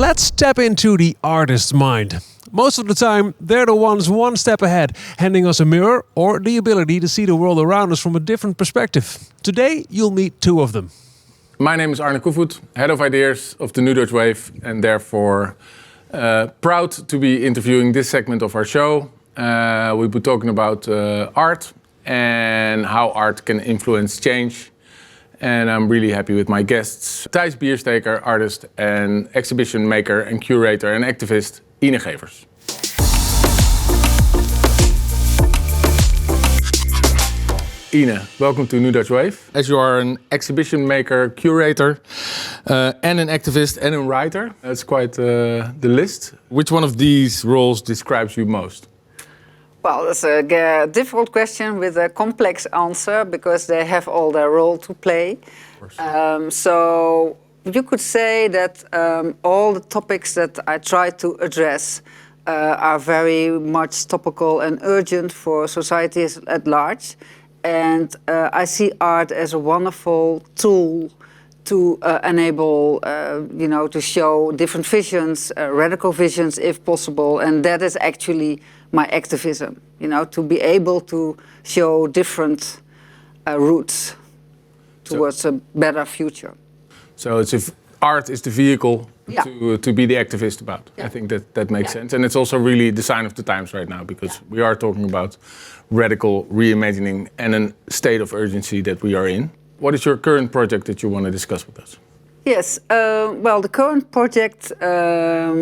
Let's tap into the artist's mind. Most of the time, they're the ones one step ahead, handing us a mirror or the ability to see the world around us from a different perspective. Today, you'll meet two of them. My name is Arne Koefoed, head of ideas of the New Dutch Wave, and therefore proud to be interviewing this segment of our show. We'll be talking about art and how art can influence change. And I'm really happy with my guests, Thijs Biersteker, artist and exhibition maker and curator and activist, Ine Gevers. Ine, welcome to New Dutch Wave. As you are an exhibition maker, curator, and an activist and a writer, that's quite the list. Which one of these roles describes you most? Well, that's a difficult question with a complex answer because they have all their role to play. So you could say that all the topics that I try to address are very much topical and urgent for societies at large. And I see art as a wonderful tool to enable, to show different visions, radical visions if possible. And that is actually my activism, to be able to show different routes towards a better future. So it's if art is the vehicle Yeah. to be the activist about. Yeah. I think that makes sense. And it's also really the sign of the times right now, because we are talking about radical reimagining and a state of urgency that we are in. What is your current project that you want to discuss with us? Yes, well, the current project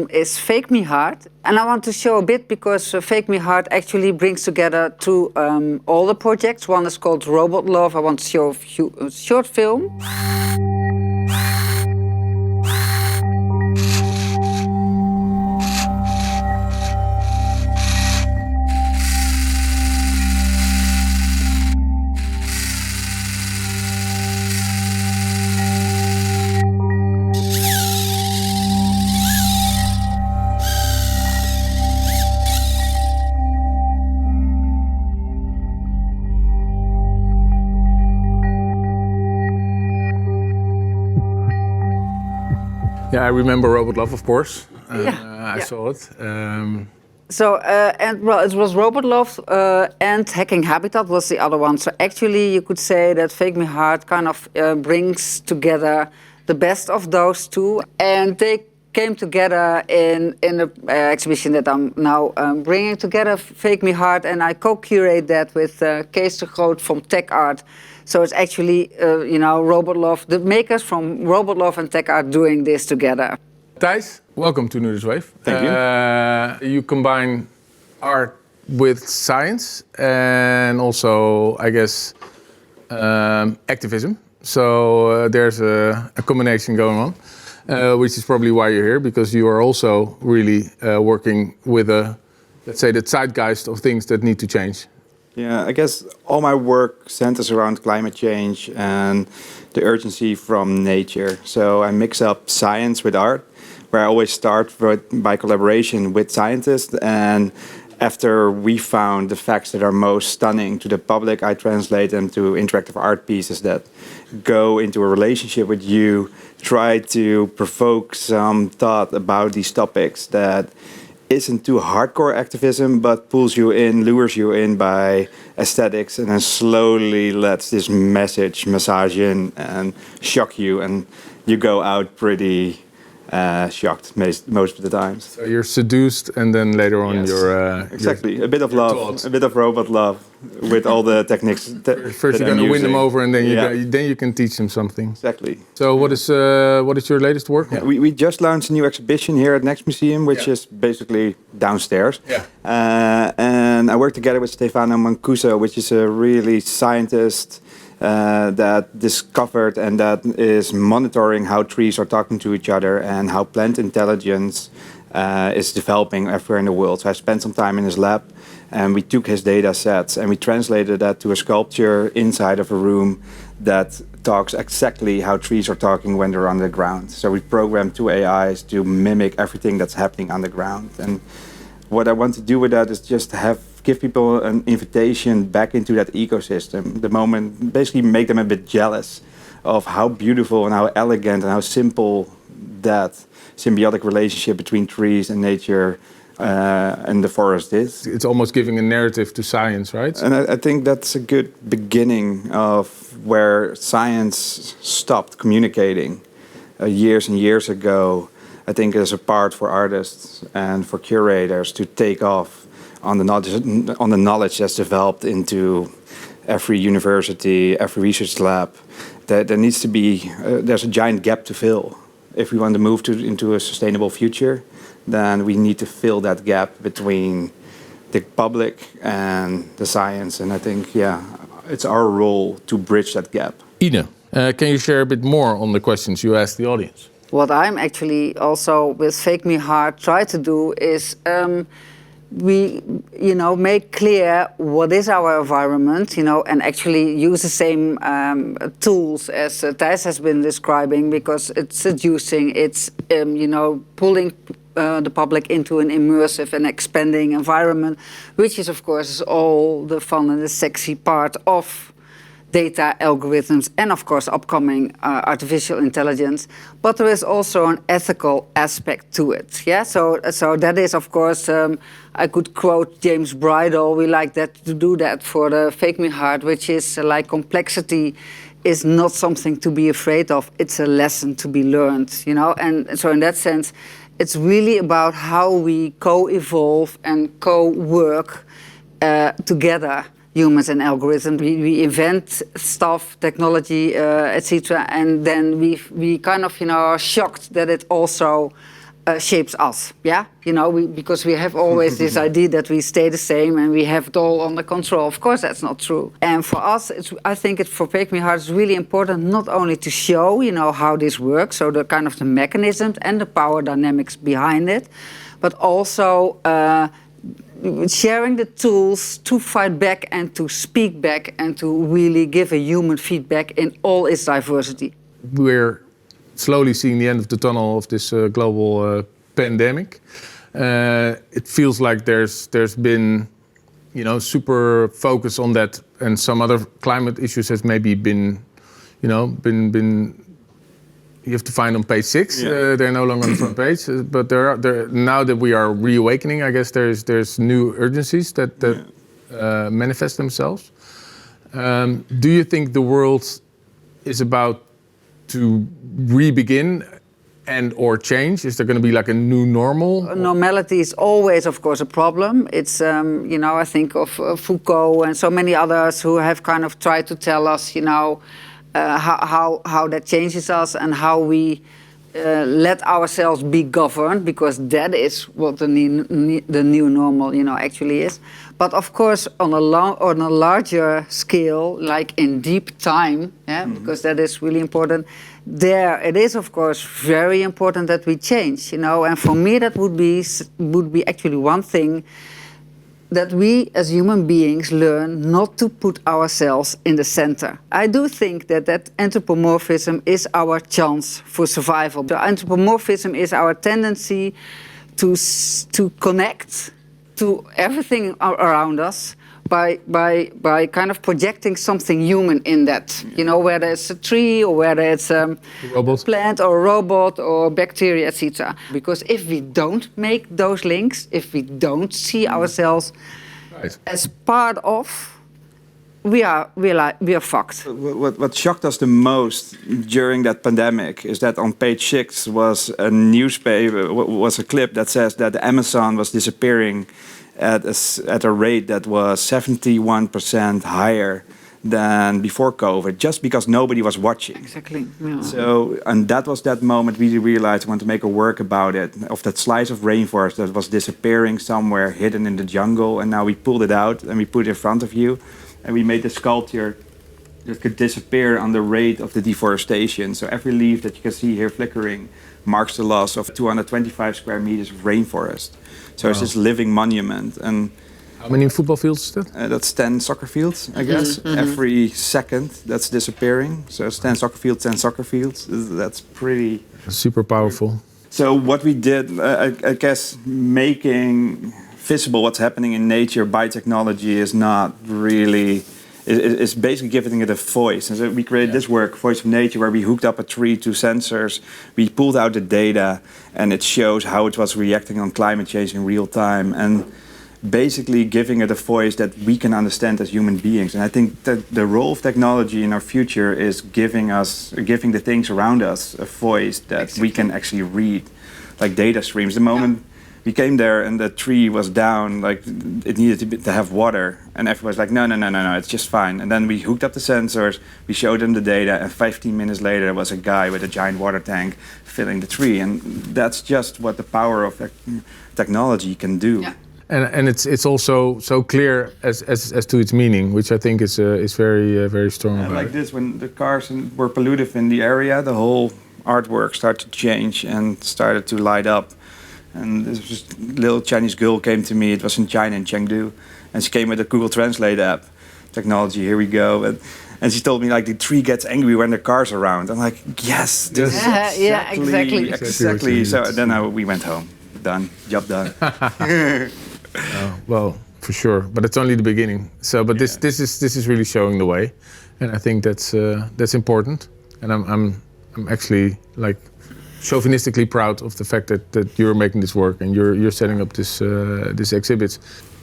is Fake Me Hard. And I want to show a bit because Fake Me Hard actually brings together two all the projects. One is called Robot Love. I want to show a short film. Yeah, I remember Robot Love, of course. I Yeah. saw it. It was Robot Love and Hacking Habitat was the other one. So actually, you could say that Fake Me Hard kind of brings together the best of those two, and they came together in the exhibition that I'm now bringing together, Fake Me Hard, and I co-curate that with Kees de Groot from Tech Art. So it's actually, Robot Love, the makers from Robot Love and Tech Art doing this together. Thijs, welcome to New Dutch Wave. Thank you. You combine art with science and also, I guess, activism. So there's a combination going on, which is probably why you're here, because you are also really working with let's say, the zeitgeist of things that need to change. Yeah, I guess all my work centers around climate change and the urgency from nature. So I mix up science with art, where I always start by collaboration with scientists. And after we found the facts that are most stunning to the public, I translate them to interactive art pieces that go into a relationship with you, try to provoke some thought about these topics that isn't too hardcore activism, but pulls you in, lures you in by aesthetics, and then slowly lets this message massage in and shock you, and you go out pretty shocked most of the times. So you're seduced, and then later on Yes. you're... Exactly, a bit of love, taught. a bit of robot love with all the techniques. First you're going to win them over, and then you can teach them something. Exactly. So what is your latest work? Yeah, we just launched a new exhibition here at Next Museum, which is basically downstairs. Yeah. And I work together with Stefano Mancuso, which is a really scientist that discovered and that is monitoring how trees are talking to each other and how plant intelligence is developing everywhere in the world. So I spent some time in his lab, and we took his data sets and we translated that to a sculpture inside of a room that talks exactly how trees are talking when they're underground. So we programmed two AIs to mimic everything that's happening underground. And what I want to do with that is just give people an invitation back into that ecosystem. The moment, basically make them a bit jealous of how beautiful and how elegant and how simple that symbiotic relationship between trees and nature and the forest is. It's almost giving a narrative to science, right? And I think that's a good beginning of where science stopped communicating. Years and years ago, I think there's a part for artists and for curators to take off on the knowledge that's developed into every university, every research lab. There needs to be, there's a giant gap to fill. If we want to move into a sustainable future, then we need to fill that gap between the public and the science. And I think, it's our role to bridge that gap. Ine, can you share a bit more on the questions you asked the audience? What I'm actually also with Fake Me Hard try to do is we make clear what is our environment, and actually use the same tools as Thijs has been describing, because it's seducing, it's pulling the public into an immersive and expanding environment, which is of course all the fun and the sexy part of data algorithms and of course upcoming artificial intelligence. But there is also an ethical aspect to it. Yeah, so that is of course I could quote James Bridle. We like that to do that for the Fake Me Hard, which is like complexity is not something to be afraid of. It's a lesson to be learned. And so in that sense, it's really about how we co-evolve and co-work together. Humans and algorithms, we invent stuff, technology, etc., and then we kind of are shocked that it also shapes us. Yeah, because we have always this idea that we stay the same and we have it all under control. Of course, that's not true. And for us, I think for Fake Me Hard, it's really important not only to show how this works, so the kind of the mechanisms and the power dynamics behind it, but also sharing the tools to fight back and to speak back and to really give a human feedback in all its diversity. We're slowly seeing the end of the tunnel of this global pandemic. It feels like there's been, super focus on that, and some other climate issues has maybe been you have to find on page 6. Yeah. They're no longer on the front page, but there now that we are reawakening, I guess there's new urgencies that manifest themselves. Do you think the world is about to re-begin and or change? Is there going to be like a new normal? Normality is always, of course, a problem. It's I think of Foucault and so many others who have kind of tried to tell us, how that changes us and how we let ourselves be governed, because that is what the new normal, actually is. But of course, on a larger scale, like in deep time, because that is really important. There, it is of course very important that we change, And for me, that would be actually one thing, that we as human beings learn not to put ourselves in the center. I do think that anthropomorphism is our chance for survival. The anthropomorphism is our tendency to connect to everything around us by kind of projecting something human in that. Whether it's a tree or whether it's a plant or a robot or bacteria, etc. Because if we don't make those links, if we don't see ourselves as part of, we are fucked. What shocked us the most during that pandemic is that on page 6 was a clip that says that the Amazon was disappearing at a rate that was 71% higher than before COVID, just because nobody was watching. Exactly. Yeah. So, and that was that moment we realized we want to make a work about it, of that slice of rainforest that was disappearing somewhere hidden in the jungle, and now we pulled it out and we put it in front of you, and we made a sculpture that could disappear on the rate of the deforestation. So every leaf that you can see here flickering marks the loss of 225 square meters of rainforest. So it's this living monument. And how many football fields is that? That's 10 soccer fields, I guess. Mm-hmm. Every second that's disappearing. So it's 10 soccer fields, 10 soccer fields. That's pretty... Super powerful. So what we did, I guess, making visible what's happening in nature by technology is not really is basically giving it a voice. And so we created this work, Voice of Nature, where we hooked up a tree to sensors. We pulled out the data, and it shows how it was reacting on climate change in real time. And basically giving it a voice that we can understand as human beings. And I think that the role of technology in our future is giving the things around us a voice that we can actually read, like data streams. The moment we came there and the tree was down, like it needed to have water, and everyone's like, no, it's just fine. And then we hooked up the sensors, we showed them the data, and 15 minutes later there was a guy with a giant water tank filling the tree. And that's just what the power of technology can do. Yeah. And it's also so clear as to its meaning, which I think is very strong. And like this, when the cars were pollutive in the area, the whole artwork started to change and started to light up. And this little Chinese girl came to me. It was in China, in Chengdu, and she came with a Google Translate app. Technology, here we go. And she told me like the tree gets angry when the car's around. I'm like, yes, this is exactly. So then we went home. Done, job done. Well, for sure, but it's only the beginning. So, but this is really showing the way, and I think that's important. And I'm actually like chauvinistically proud of the fact that you're making this work and you're setting up this exhibits.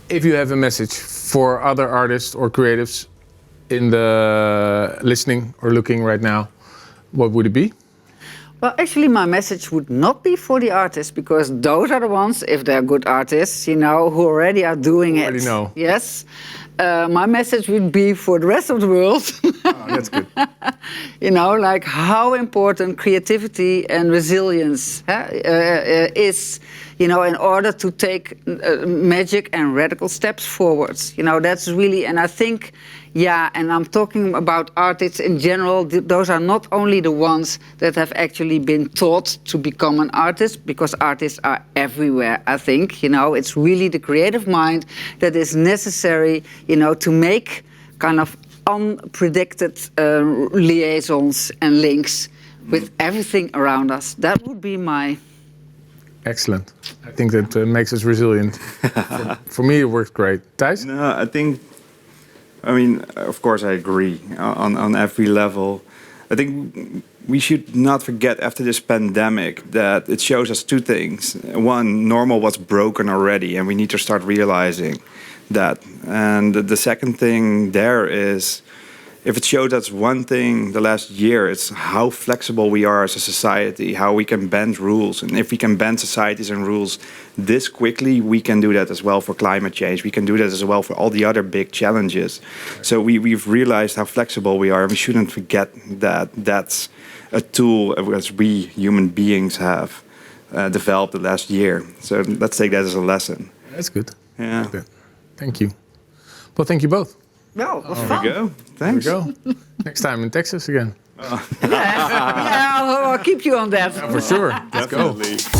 If you have a message for other artists or creatives in the listening or looking right now, what would it be? Well, actually, my message would not be for the artists, because those are the ones, if they're good artists, who already are doing it. Already know. Yes. My message would be for the rest of the world. Oh, that's good. Like how important creativity and resilience is, in order to take magic and radical steps forwards. That's really, and I think, and I'm talking about artists in general. Those are not only the ones that have actually been taught to become an artist, because artists are everywhere, I think. It's really the creative mind that is necessary, to make kind of unpredicted liaisons and links with everything around us. That would be my... Excellent. I think that makes us resilient. For me, it works great. Thijs? No, I mean, of course, I agree on every level. I think we should not forget after this pandemic that it shows us two things. One, normal was broken already, and we need to start realizing that. And the second thing there is, if it showed us one thing the last year, it's how flexible we are as a society, how we can bend rules. And if we can bend societies and rules this quickly, we can do that as well for climate change. We can do that as well for all the other big challenges. So we've realized how flexible we are, and we shouldn't forget that that's a tool as we human beings have developed the last year. So let's take that as a lesson. That's good. Yeah. Good. Thank you. Well, thank you both. No, it was fun. There we go. Thanks. There we go. Next time in Texas again. I'll keep you on that. For sure. Let's go. Definitely.